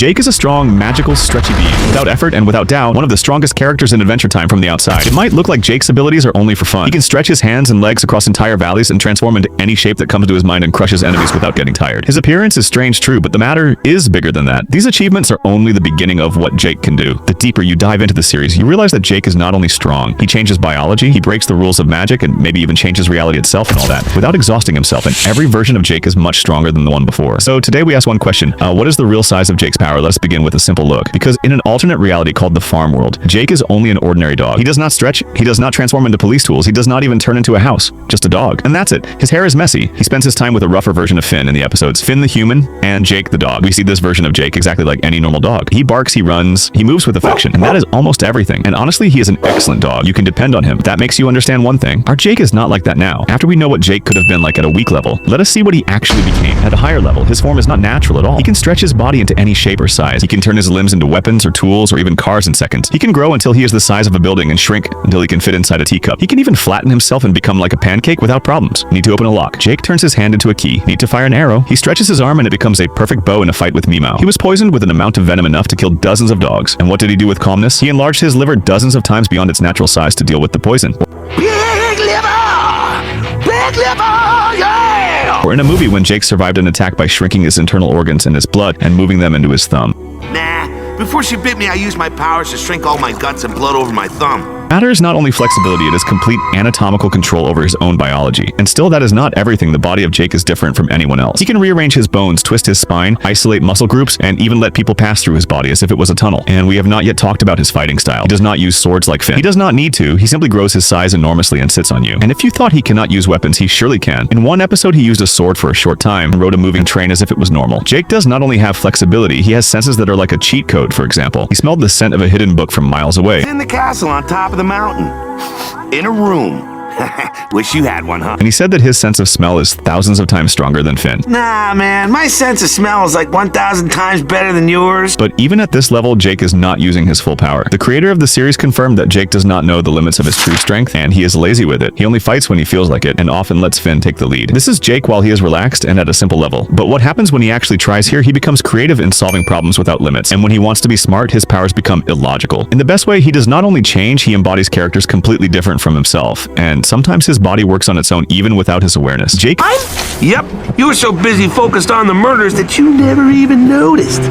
Jake is a strong, magical, stretchy being. Without effort and without doubt, one of the strongest characters in Adventure Time from the outside. It might look like Jake's abilities are only for fun. He can stretch his hands and legs across entire valleys and transform into any shape that comes to his mind and crushes enemies without getting tired. His appearance is strange, true, but the matter is bigger than that. These achievements are only the beginning of what Jake can do. The deeper you dive into the series, you realize that Jake is not only strong, he changes biology, he breaks the rules of magic, and maybe even changes reality itself and all that, without exhausting himself, and every version of Jake is much stronger than the one before. So today we ask one question, what is the real size of Jake's power? Let's begin with a simple look. Because in an alternate reality called the Farmworld, Jake is only an ordinary dog. He does not stretch, he does not transform into police tools, he does not even turn into a house, just a dog. And that's it. His hair is messy. He spends his time with a rougher version of Finn in the episodes, Finn the human and Jake the dog. We see this version of Jake exactly like any normal dog. He barks, he runs, he moves with affection, and that is almost everything. And honestly, he is an excellent dog. You can depend on him. That makes you understand one thing. Our Jake is not like that now. After we know what Jake could have been like at a weak level, let us see what he actually became at a higher level. His form is not natural at all. He can stretch his body into any shape or size. He can turn his limbs into weapons or tools or even cars in seconds. He can grow until he is the size of a building and shrink until he can fit inside a teacup. He can even flatten himself and become like a pancake without problems. Need to open a lock. Jake turns his hand into a key. Need to fire an arrow. He stretches his arm and it becomes a perfect bow in a fight with Meow. He was poisoned with an amount of venom enough to kill dozens of dogs. And what did he do with calmness? He enlarged his liver dozens of times beyond its natural size to deal with the poison. Big liver! Big liver! Yeah! Or in a movie when Jake survived an attack by shrinking his internal organs and his blood and moving them into his thumb. Nah, before she bit me, I used my powers to shrink all my guts and blood over my thumb. Matter is not only flexibility, it is complete anatomical control over his own biology. And still, that is not everything. The body of Jake is different from anyone else. He can rearrange his bones, twist his spine, isolate muscle groups, and even let people pass through his body as if it was a tunnel. And we have not yet talked about his fighting style. He does not use swords like Finn. He does not need to. He simply grows his size enormously and sits on you. And if you thought he cannot use weapons, he surely can. In one episode, he used a sword for a short time and rode a moving train as if it was normal. Jake does not only have flexibility, he has senses that are like a cheat code, for example. He smelled the scent of a hidden book from miles away. In the castle on top of the mountain. In a room. Wish you had one, huh? And he said that his sense of smell is thousands of times stronger than Finn. Nah, man, my sense of smell is like 1,000 times better than yours. But even at this level, Jake is not using his full power. The creator of the series confirmed that Jake does not know the limits of his true strength, and he is lazy with it. He only fights when he feels like it, and often lets Finn take the lead. This is Jake while he is relaxed and at a simple level. But what happens when he actually tries here? He becomes creative in solving problems without limits. And when he wants to be smart, his powers become illogical. In the best way, he does not only change, he embodies characters completely different from himself. And sometimes his body works on its own even without his awareness. Jake? Yep, you were so busy focused on the murders that you never even noticed.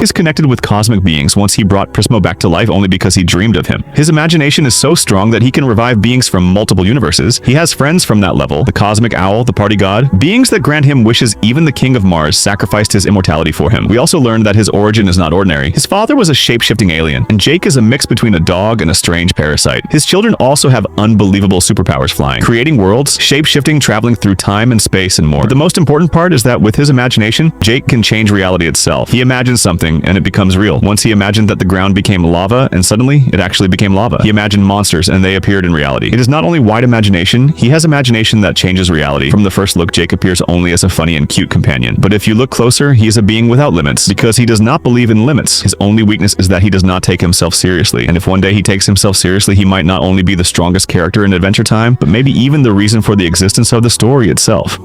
Is connected with cosmic beings once he brought Prismo back to life only because he dreamed of him. His imagination is so strong that he can revive beings from multiple universes. He has friends from that level, the cosmic owl, the party god, beings that grant him wishes. Even the king of Mars sacrificed his immortality for him. We also learned that his origin is not ordinary. His father was a shape-shifting alien, and Jake is a mix between a dog and a strange parasite. His children also have unbelievable superpowers: flying, creating worlds, shape-shifting, traveling through time and space, and more. But the most important part is that with his imagination, Jake can change reality itself. He imagines something and it becomes real. Once he imagined that the ground became lava, and suddenly it actually became lava. He imagined monsters and they appeared in reality. It is not only wide imagination, he has imagination that changes reality. From the first look, Jake appears only as a funny and cute companion. But if you look closer, he is a being without limits, because he does not believe in limits. His only weakness is that he does not take himself seriously. And if one day he takes himself seriously, he might not only be the strongest character in Adventure Time, but maybe even the reason for the existence of the story itself.